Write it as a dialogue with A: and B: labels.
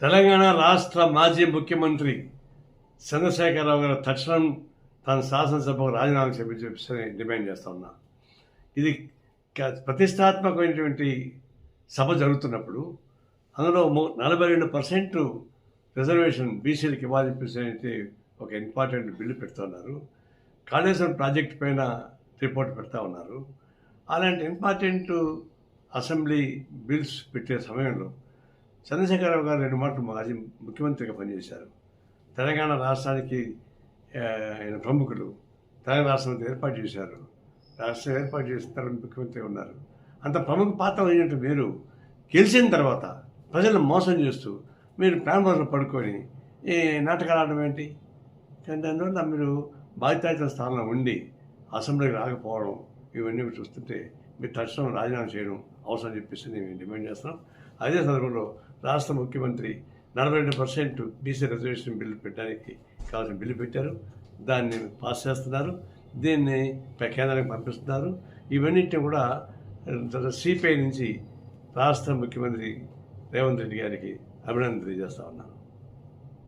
A: తెలంగాణ రాష్ట్ర మాజీ ముఖ్యమంత్రి చంద్రశేఖరరావు గారు తక్షణం తన శాసనసభకు రాజీనామా చెప్పి డిమాండ్ చేస్తా ఉన్నా. ఇది ప్రతిష్టాత్మకమైనటువంటి సభ జరుగుతున్నప్పుడు అందులో 42% రిజర్వేషన్ బీసీలకు ఇవ్వాలని చెప్పేసి ఒక ఇంపార్టెంట్ బిల్లు పెడుతున్నారు. కాళేశ్వరం ప్రాజెక్టు పైన రిపోర్ట్ పెడతా ఉన్నారు. అలాంటి ఇంపార్టెంట్ అసెంబ్లీ బిల్స్ పెట్టే సమయంలో చంద్రశేఖరరావు గారు 2 మాటలు మాజీ ముఖ్యమంత్రిగా పనిచేశారు. తెలంగాణ రాష్ట్రానికి ఆయన ప్రముఖులు. తెలంగాణ రాష్ట్రం ఏర్పాటు చేశారు. రాష్ట్రం ఏర్పాటు చేసిన తర్వాత ముఖ్యమంత్రి ఉన్నారు. అంత ప్రముఖ పాత్ర అయినట్టు మీరు గెలిచిన తర్వాత ప్రజలను మోసం చేస్తూ మీరు ప్లాన్ బోర్డులో పడుకొని ఈ నాటకాలు ఆడడం ఏంటి? కానీ దానివల్ల మీరు బాధ్యతాయుత స్థానంలో ఉండి అసెంబ్లీకి రాకపోవడం ఇవన్నీ చూస్తుంటే మీరు తక్షణం రాజీనామా చేయడం అవసరం చెప్పేసి మేము డిమాండ్ చేస్తున్నాం. అదే సందర్భంలో రాష్ట్ర ముఖ్యమంత్రి 42% బీసీ రిజర్వేషన్ బిల్లు పెట్టడానికి కావాల్సిన బిల్లు పెట్టారు. దాన్ని పాస్ చేస్తున్నారు. దీన్ని కేంద్రానికి పంపిస్తున్నారు. ఇవన్నింటినీ కూడా సిపిఐ నుంచి రాష్ట్ర ముఖ్యమంత్రి రేవంత్ రెడ్డి గారికి అభినందన తెలియజేస్తా ఉన్నాను.